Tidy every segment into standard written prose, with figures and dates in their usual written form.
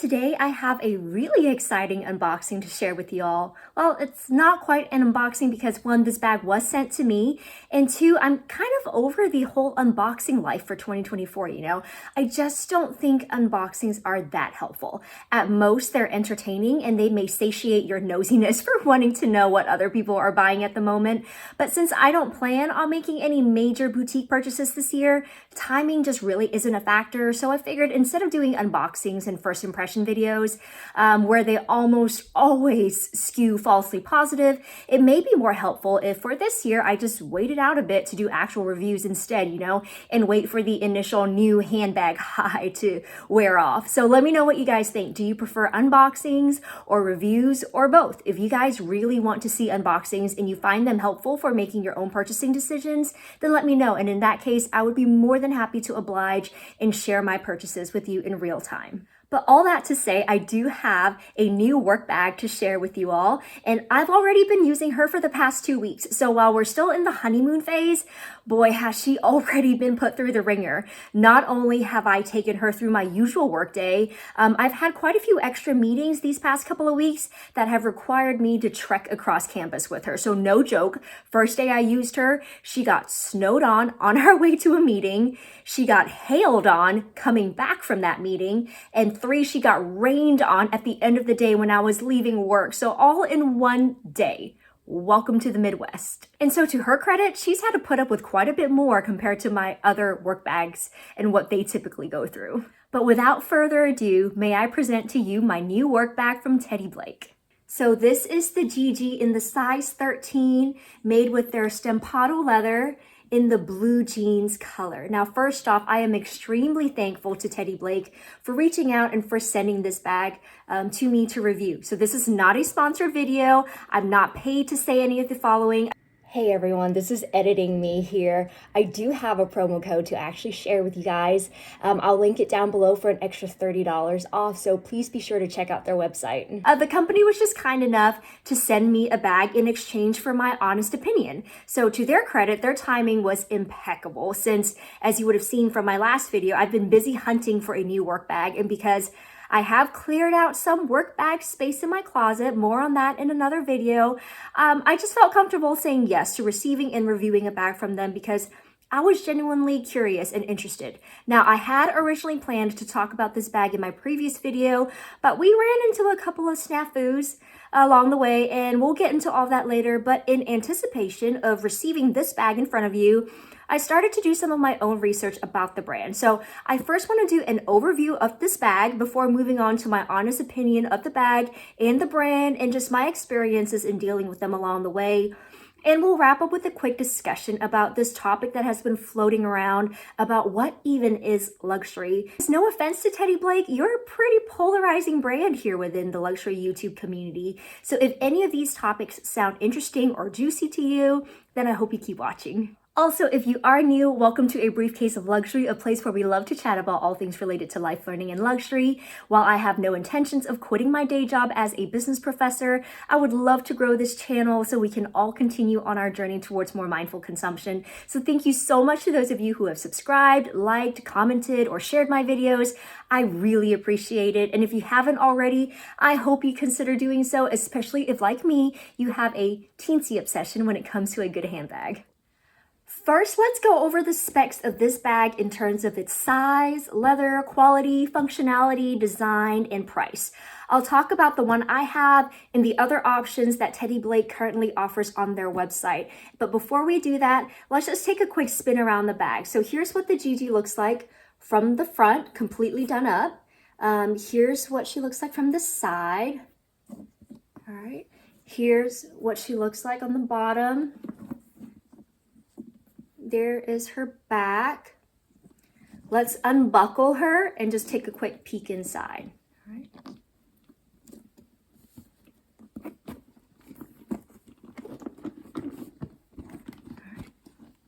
today I have a really exciting unboxing to share with you all. Well, it's not quite an unboxing because one, this bag was sent to me, and two, I'm kind of over the whole unboxing life for 2024, I just don't think unboxings are that helpful. At most, they're entertaining and they may satiate your nosiness for wanting to know what other people are buying at the moment. But since I don't plan on making any major boutique purchases this year, timing just really isn't a factor. So I figured instead of doing unboxings and first impression videos where they almost always skew falsely positive, it may be more helpful if for this year I just waited out a bit to do actual reviews instead, and wait for the initial new handbag high to wear off. So let me know what you guys think. Do you prefer unboxings or reviews or both? If you guys really want to see unboxings and you find them helpful for making your own purchasing decisions, then let me know. And in that case, I would be more than happy to oblige and share my purchases with you in real time. But all that to say, I do have a new work bag to share with you all, and I've already been using her for the past 2 weeks. So while we're still in the honeymoon phase, boy, has she already been put through the ringer. Not only have I taken her through my usual work day, I've had quite a few extra meetings these past couple of weeks that have required me to trek across campus with her. So no joke, first day I used her, she got snowed on our way to a meeting. She got hailed on coming back from that meeting, and 3, she got rained on at the end of the day when I was leaving work. So all in one day. Welcome to the Midwest. And so to her credit, she's had to put up with quite a bit more compared to my other work bags and what they typically go through. But without further ado, may I present to you my new work bag from Teddy Blake. So this is the Gigi in the size 13, made with their Stampato leather in the blue jeans color. Now, first off, I am extremely thankful to Teddy Blake for reaching out and for sending this bag to me to review. So this is not a sponsored video. I'm not paid to say any of the following. Hey everyone, this is editing me here. I do have a promo code to actually share with you guys. I'll link it down below for an extra $30 off, so please be sure to check out their website. The company was just kind enough to send me a bag in exchange for my honest opinion. So to their credit, their timing was impeccable since, as you would have seen from my last video, I've been busy hunting for a new work bag, and because I have cleared out some work bag space in my closet, more on that in another video. I just felt comfortable saying yes to receiving and reviewing a bag from them because I was genuinely curious and interested. Now, I had originally planned to talk about this bag in my previous video, but we ran into a couple of snafus along the way, and we'll get into all that later. But in anticipation of receiving this bag in front of you, I started to do some of my own research about the brand. So I first want to do an overview of this bag before moving on to my honest opinion of the bag and the brand and just my experiences in dealing with them along the way. And we'll wrap up with a quick discussion about this topic that has been floating around about what even is luxury. No offense to Teddy Blake, you're a pretty polarizing brand here within the luxury YouTube community. So if any of these topics sound interesting or juicy to you, then I hope you keep watching. Also, if you are new, welcome to A Briefcase of Luxury, a place where we love to chat about all things related to life, learning, and luxury. While I have no intentions of quitting my day job as a business professor, I would love to grow this channel so we can all continue on our journey towards more mindful consumption. So thank you so much to those of you who have subscribed, liked, commented, or shared my videos. I really appreciate it. And if you haven't already, I hope you consider doing so, especially if, like me, you have a teensy obsession when it comes to a good handbag. First, let's go over the specs of this bag in terms of its size, leather, quality, functionality, design, and price. I'll talk about the one I have and the other options that Teddy Blake currently offers on their website. But before we do that, let's just take a quick spin around the bag. So here's what the Gigi looks like from the front, completely done up. Here's what she looks like from the side. All right. Here's what she looks like on the bottom. There is her back. Let's unbuckle her and just take a quick peek inside. All right.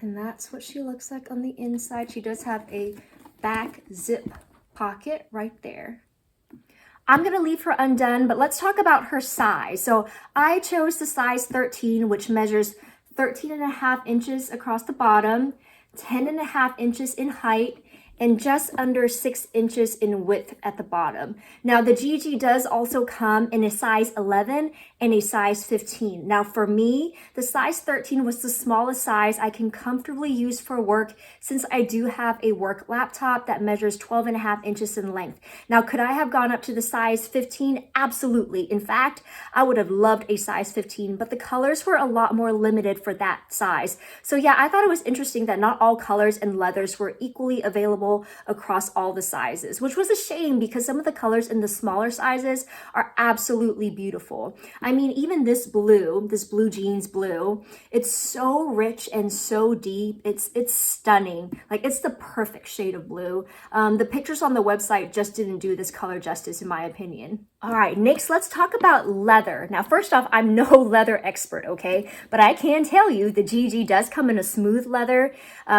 And that's what she looks like on the inside. She does have a back zip pocket right there. I'm gonna leave her undone, but let's talk about her size. So I chose the size 13, which measures 13.5 inches across the bottom, 10.5 inches in height, and just under 6 inches in width at the bottom. Now the Gigi does also come in a size 11 and a size 15. Now for me, the size 13 was the smallest size I can comfortably use for work since I do have a work laptop that measures 12.5 inches in length. Now could I have gone up to the size 15? Absolutely. In fact, I would have loved a size 15, but the colors were a lot more limited for that size. So yeah, I thought it was interesting that not all colors and leathers were equally available across all the sizes, which was a shame because some of the colors in the smaller sizes are absolutely beautiful. I mean, even this blue jeans blue, it's so rich and so deep. It's stunning. Like, it's the perfect shade of blue. The pictures on the website just didn't do this color justice, in my opinion. All right, next, let's talk about leather. Now, first off, I'm no leather expert, okay? But I can tell you the Gigi does come in a smooth leather,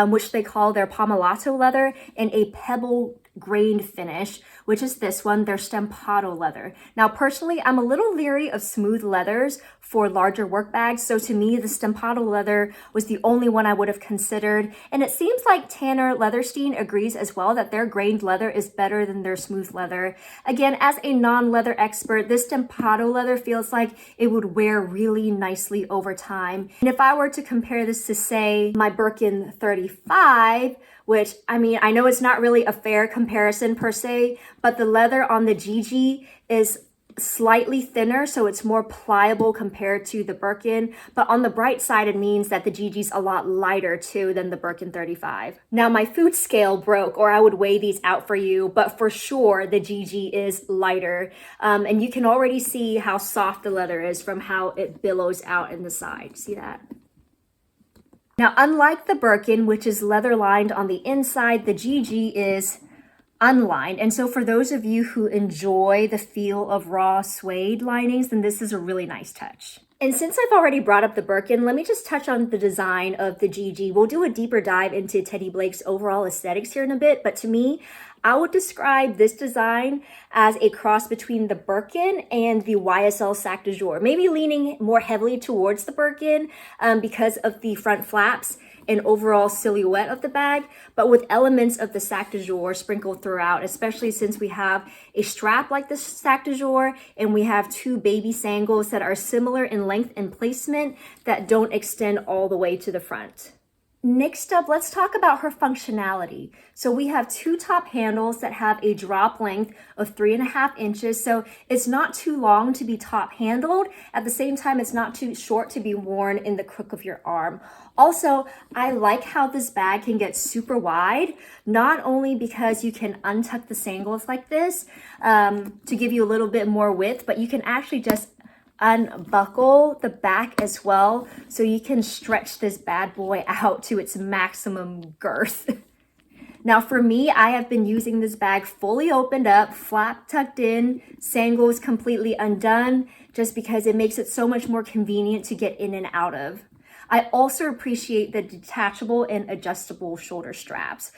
which they call their Pomelato leather, and a pebble grained finish, which is this one, their Stampato leather. Now, personally, I'm a little leery of smooth leathers for larger work bags, so to me, the Stampato leather was the only one I would have considered, and it seems like Tanner Leatherstein agrees as well that their grained leather is better than their smooth leather. Again, as a non-leather expert, this Stampato leather feels like it would wear really nicely over time. And if I were to compare this to, say, my Birkin 35, which, I mean, I know it's not really a fair comparison per se, but the leather on the Gigi is slightly thinner, so it's more pliable compared to the Birkin. But on the bright side, it means that the Gigi's a lot lighter too than the Birkin 35. Now, my food scale broke, or I would weigh these out for you, but for sure the Gigi is lighter. And you can already see how soft the leather is from how it billows out in the side. See that? Now, unlike the Birkin, which is leather lined on the inside, the Gigi is unlined. And so for those of you who enjoy the feel of raw suede linings, then this is a really nice touch. And since I've already brought up the Birkin, let me just touch on the design of the Gigi. We'll do a deeper dive into Teddy Blake's overall aesthetics here in a bit, but to me, I would describe this design as a cross between the Birkin and the YSL Sac de Jour, maybe leaning more heavily towards the Birkin because of the front flaps and overall silhouette of the bag, but with elements of the Sac de Jour sprinkled throughout, especially since we have a strap like the Sac de Jour and we have two baby sangles that are similar in length and placement that don't extend all the way to the front. Next up, let's talk about her functionality. So we have two top handles that have a drop length of 3.5 inches. So it's not too long to be top handled. At the same time, it's not too short to be worn in the crook of your arm. Also, I like how this bag can get super wide, not only because you can untuck the sangles like this to give you a little bit more width, but you can actually just unbuckle the back as well, so you can stretch this bad boy out to its maximum girth. Now for me, I have been using this bag fully opened up, flap tucked in, sangles completely undone, just because it makes it so much more convenient to get in and out of. I also appreciate the detachable and adjustable shoulder straps.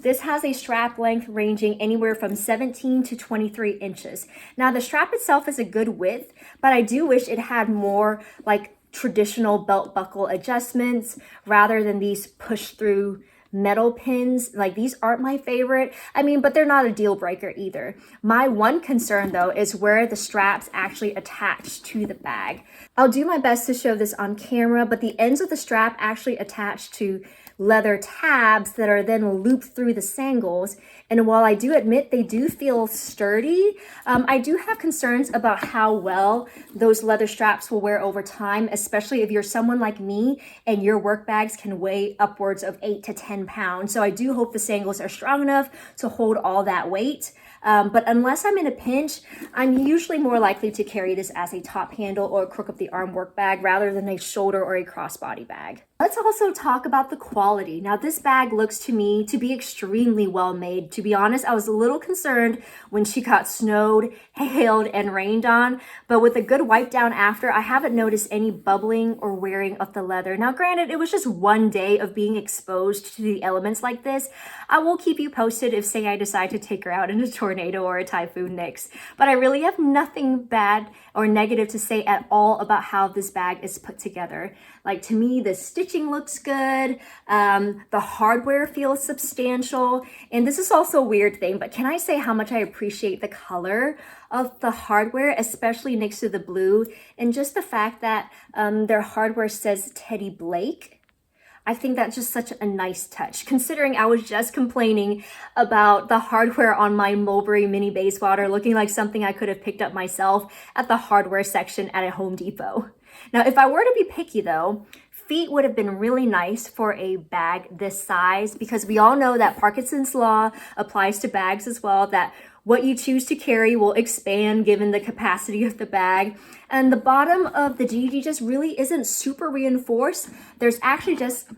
This has a strap length ranging anywhere from 17 to 23 inches. Now the strap itself is a good width, but I do wish it had more like traditional belt buckle adjustments rather than these push through metal pins. Like, these aren't my favorite. I mean, but they're not a deal breaker either. My one concern though is where the straps actually attach to the bag. I'll do my best to show this on camera, but the ends of the strap actually attach to leather tabs that are then looped through the sangles. And while I do admit they do feel sturdy, I do have concerns about how well those leather straps will wear over time, especially if you're someone like me and your work bags can weigh upwards of 8 to 10 pounds. So I do hope the sangles are strong enough to hold all that weight. But unless I'm in a pinch, I'm usually more likely to carry this as a top handle or a crook of the arm work bag rather than a shoulder or a crossbody bag. Let's also talk about the quality. Now, this bag looks to me to be extremely well made. To be honest, I was a little concerned when she got snowed, hailed, and rained on, but with a good wipe down after, I haven't noticed any bubbling or wearing of the leather. Now, granted, it was just one day of being exposed to the elements like this. I will keep you posted if, say, I decide to take her out in a tornado tornado or a typhoon next. But I really have nothing bad or negative to say at all about how this bag is put together. Like, to me, the stitching looks good, the hardware feels substantial, and this is also a weird thing, but can I say how much I appreciate the color of the hardware, especially next to the blue, and just the fact that their hardware says Teddy Blake. I think that's just such a nice touch, considering I was just complaining about the hardware on my Mulberry mini base water looking like something I could have picked up myself at the hardware section at a Home Depot. Now, if I were to be picky though, feet would have been really nice for a bag this size, because we all know that Parkinson's law applies to bags as well, that what you choose to carry will expand given the capacity of the bag. And the bottom of the Gigi just really isn't super reinforced. There's actually just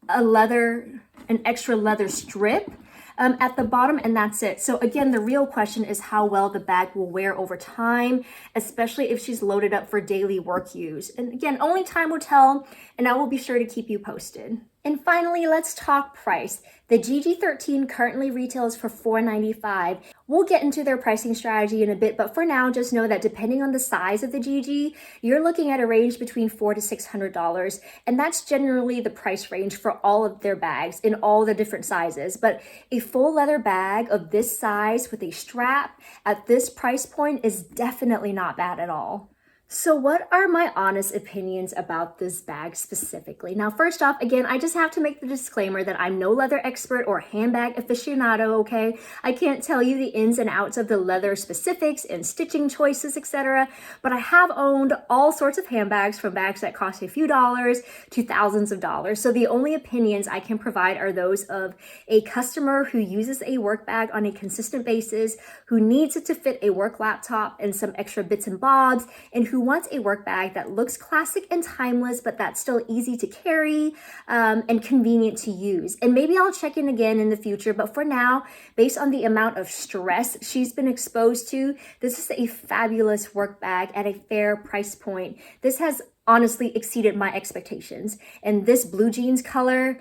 an extra leather strip at the bottom, and that's it. So again, the real question is how well the bag will wear over time, especially if she's loaded up for daily work use. And again, only time will tell, and I will be sure to keep you posted. And finally, let's talk price. The Gigi 13 currently retails for $495. We'll get into their pricing strategy in a bit, but for now, just know that depending on the size of the Gigi, you're looking at a range between $400 to $600, and that's generally the price range for all of their bags in all the different sizes. But a full leather bag of this size with a strap at this price point is definitely not bad at all. So what are my honest opinions about this bag specifically? Now, first off, again, I just have to make the disclaimer that I'm no leather expert or handbag aficionado, okay? I can't tell you the ins and outs of the leather specifics and stitching choices, etc. But I have owned all sorts of handbags, from bags that cost a few dollars to thousands of dollars. So the only opinions I can provide are those of a customer who uses a work bag on a consistent basis, who needs it to fit a work laptop and some extra bits and bobs, and who wants a work bag that looks classic and timeless, but that's still easy to carry and convenient to use. And maybe I'll check in again in the future, but for now, based on the amount of stress she's been exposed to, this is a fabulous work bag at a fair price point. This has honestly exceeded my expectations. And this blue jeans color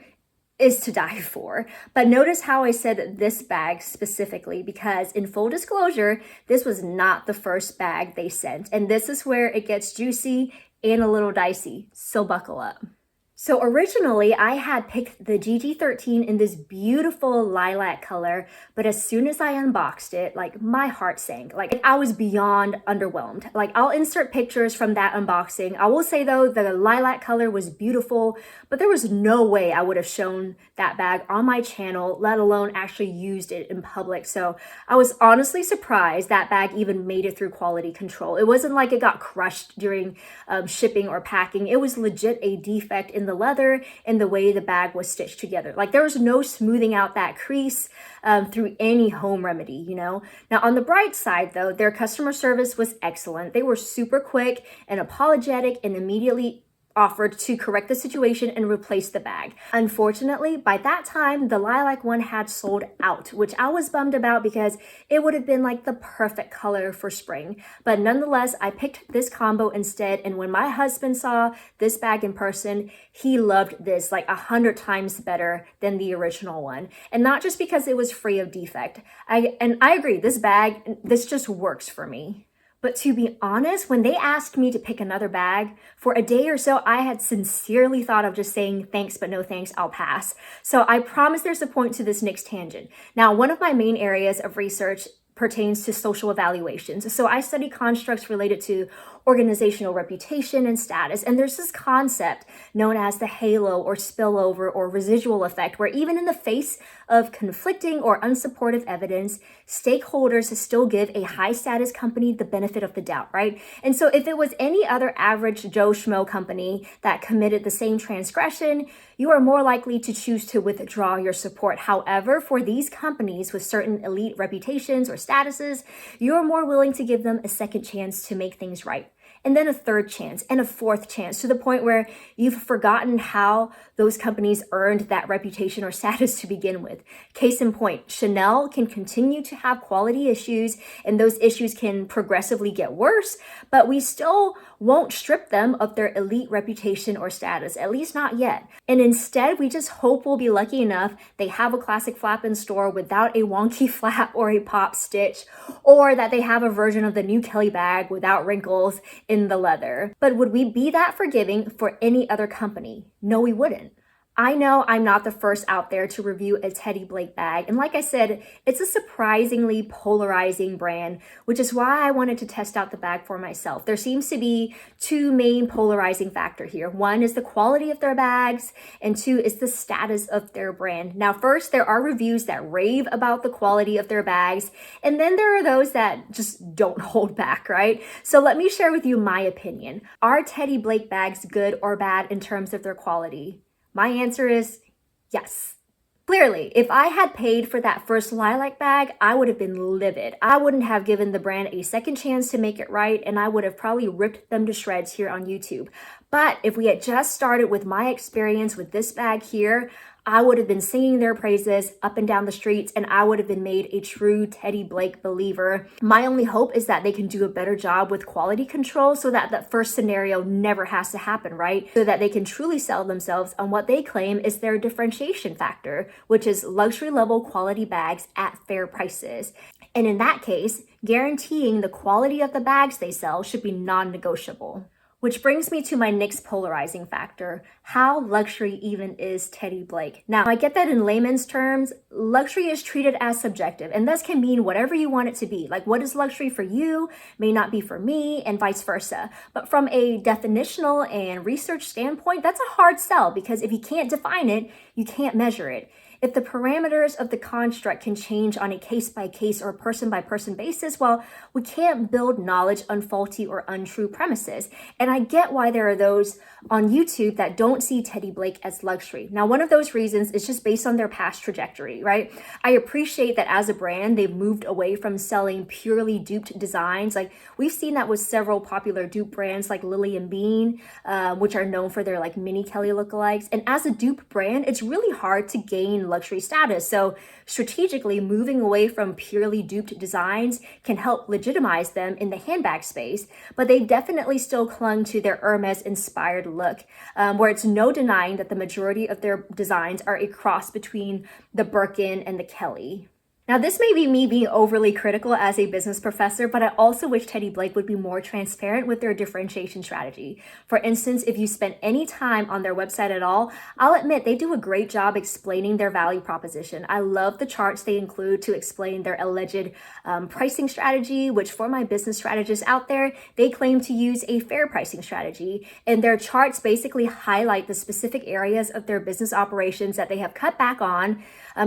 is to die for. But notice how I said this bag specifically, because in full disclosure, this was not the first bag they sent. And this is where it gets juicy and a little dicey. So buckle up. So originally I had picked the Gigi 13 in this beautiful lilac color, but as soon as I unboxed it, like, my heart sank. Like, I was beyond underwhelmed. Like, I'll insert pictures from that unboxing. I will say though, the lilac color was beautiful, but there was no way I would have shown that bag on my channel, let alone actually used it in public. So I was honestly surprised that bag even made it through quality control. It wasn't like it got crushed during shipping or packing. It was legit a defect in the leather and the way the bag was stitched together. Like, there was no smoothing out that crease through any home remedy, you know? Now, on the bright side though, their customer service was excellent. They were super quick and apologetic and immediately offered to correct the situation and replace the bag. Unfortunately, by that time, the lilac one had sold out, which I was bummed about because it would have been like the perfect color for spring. But nonetheless, I picked this combo instead, and when my husband saw this bag in person, he loved this like 100 times better than the original one. And not just because it was free of defect. I agree, this just works for me. But to be honest, when they asked me to pick another bag, for a day or so, I had sincerely thought of just saying thanks, but no thanks, I'll pass. So I promise there's a point to this next tangent. Now, one of my main areas of research pertains to social evaluations. So I study constructs related to organizational reputation and status. And there's this concept known as the halo or spillover or residual effect, where even in the face of conflicting or unsupportive evidence, stakeholders still give a high status company the benefit of the doubt, right? And so if it was any other average Joe Schmo company that committed the same transgression, you are more likely to choose to withdraw your support. However, for these companies with certain elite reputations or statuses, you're more willing to give them a second chance to make things right. and then a third chance and a fourth chance, to the point where you've forgotten how those companies earned that reputation or status to begin with. Case in point, Chanel can continue to have quality issues, and those issues can progressively get worse, but we still won't strip them of their elite reputation or status, at least not yet. And instead, we just hope we'll be lucky enough they have a classic flap in store without a wonky flap or a pop stitch, or that they have a version of the new Kelly bag without wrinkles in the leather. But would we be that forgiving for any other company? No, we wouldn't. I know I'm not the first out there to review a Teddy Blake bag, and like I said, it's a surprisingly polarizing brand, which is why I wanted to test out the bag for myself. There seems to be two main polarizing factors here. One is the quality of their bags, and two is the status of their brand. Now, first, there are reviews that rave about the quality of their bags, and then there are those that just don't hold back, right? So let me share with you my opinion. Are Teddy Blake bags good or bad in terms of their quality? My answer is yes. Clearly, if I had paid for that first lilac bag, I would have been livid. I wouldn't have given the brand a second chance to make it right, and I would have probably ripped them to shreds here on YouTube. But if we had just started with my experience with this bag here, I would have been singing their praises up and down the streets, and I would have been made a true Teddy Blake believer. My only hope is that they can do a better job with quality control so that that first scenario never has to happen, right? So that they can truly sell themselves on what they claim is their differentiation factor, which is luxury level quality bags at fair prices. And in that case, guaranteeing the quality of the bags they sell should be non-negotiable. Which brings me to my next polarizing factor. How luxury even is Teddy Blake? Now, I get that in layman's terms, luxury is treated as subjective, and thus can mean whatever you want it to be. Like, what is luxury for you may not be for me, and vice versa. But from a definitional and research standpoint, that's a hard sell, because if you can't define it, you can't measure it. If the parameters of the construct can change on a case-by-case or person-by-person basis, well, we can't build knowledge on faulty or untrue premises. And I get why there are those on YouTube that don't see Teddy Blake as luxury. Now, one of those reasons is just based on their past trajectory, right? I appreciate that as a brand, they've moved away from selling purely duped designs. Like, we've seen that with several popular dupe brands like Lily and Bean, which are known for their like mini Kelly lookalikes. And as a dupe brand, it's really hard to gain luxury status. So strategically moving away from purely duped designs can help legitimize them in the handbag space, but they've definitely still clung to their Hermes inspired look, where it's no denying that the majority of their designs are a cross between the Birkin and the Kelly. Now, this may be me being overly critical as a business professor, but I also wish Teddy Blake would be more transparent with their differentiation strategy. For instance, if you spent any time on their website at all, I'll admit they do a great job explaining their value proposition. I love the charts they include to explain their alleged pricing strategy, which for my business strategists out there, they claim to use a fair pricing strategy. And their charts basically highlight the specific areas of their business operations that they have cut back on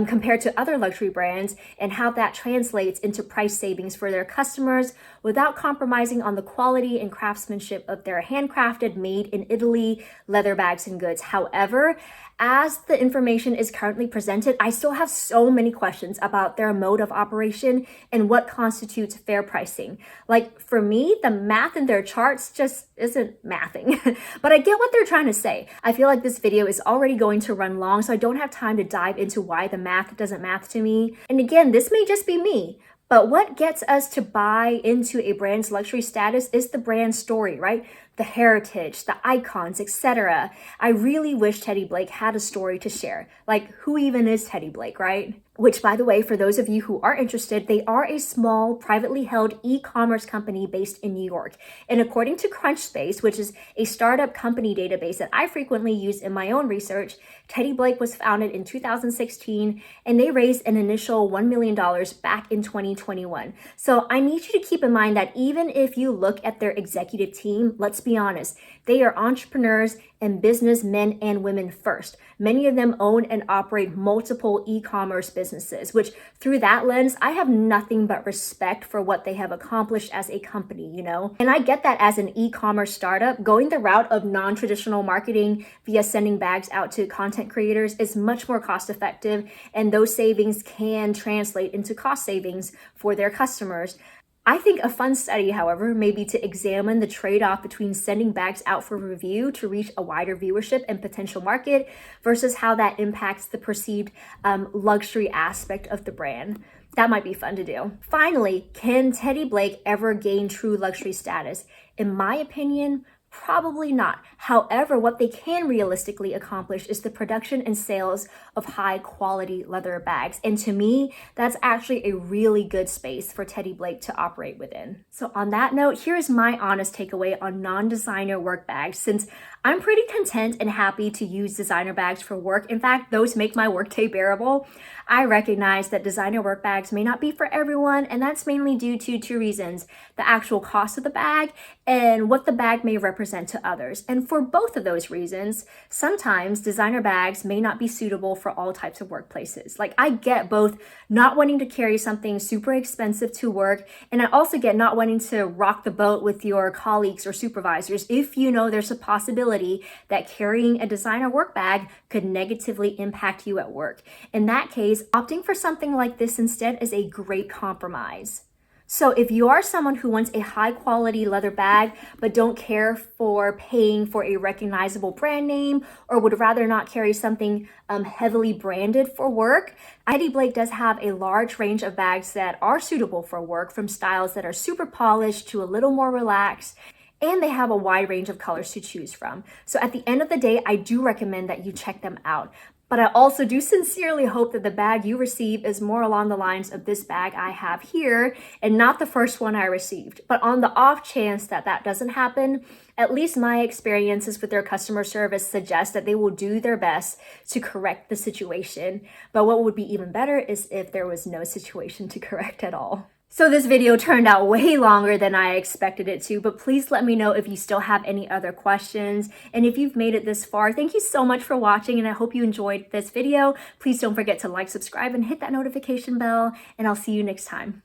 compared to other luxury brands, and how that translates into price savings for their customers without compromising on the quality and craftsmanship of their handcrafted, made in Italy leather bags and goods. However, as the information is currently presented, I still have so many questions about their mode of operation and what constitutes fair pricing. Like, for me, the math in their charts just isn't mathing. But I get what they're trying to say. I feel like this video is already going to run long, so I don't have time to dive into why the math doesn't math to me. And again, this may just be me, but what gets us to buy into a brand's luxury status is the brand story, right? The heritage, the icons, etc. I really wish Teddy Blake had a story to share. Like, who even is Teddy Blake, right? Which, by the way, for those of you who are interested, they are a small, privately held e-commerce company based in New York. And according to Crunchbase, which is a startup company database that I frequently use in my own research, Teddy Blake was founded in 2016, and they raised an initial $1 million back in 2021. So I need you to keep in mind that even if you look at their executive team, let's be honest, they are entrepreneurs and businessmen and women first. Many of them own and operate multiple e-commerce businesses, which through that lens, I have nothing but respect for what they have accomplished as a company, you know? And I get that as an e-commerce startup, going the route of non-traditional marketing via sending bags out to content creators is much more cost effective, and those savings can translate into cost savings for their customers. I think a fun study, however, may be to examine the trade-off between sending bags out for review to reach a wider viewership and potential market versus how that impacts the perceived luxury aspect of the brand. That might be fun to do. Finally, can Teddy Blake ever gain true luxury status? In my opinion, probably not. However, what they can realistically accomplish is the production and sales of high quality leather bags. And to me, that's actually a really good space for Teddy Blake to operate within. So on that note, here's my honest takeaway on non-designer work bags. Since I'm pretty content and happy to use designer bags for work, in fact, those make my workday bearable, I recognize that designer work bags may not be for everyone, and that's mainly due to two reasons: the actual cost of the bag and what the bag may represent to others. And for both of those reasons, sometimes designer bags may not be suitable for all types of workplaces. Like, I get both not wanting to carry something super expensive to work, and I also get not wanting to rock the boat with your colleagues or supervisors if you know there's a possibility that carrying a designer work bag could negatively impact you at work. In that case, opting for something like this instead is a great compromise. So if you are someone who wants a high quality leather bag but don't care for paying for a recognizable brand name, or would rather not carry something heavily branded for work, Teddy Blake does have a large range of bags that are suitable for work, from styles that are super polished to a little more relaxed. And they have a wide range of colors to choose from. So at the end of the day, I do recommend that you check them out. But I also do sincerely hope that the bag you receive is more along the lines of this bag I have here, and not the first one I received. But on the off chance that that doesn't happen, at least my experiences with their customer service suggest that they will do their best to correct the situation. But what would be even better is if there was no situation to correct at all. So this video turned out way longer than I expected it to, but please let me know if you still have any other questions. And if you've made it this far, thank you so much for watching, and I hope you enjoyed this video. Please don't forget to like, subscribe, and hit that notification bell, and I'll see you next time.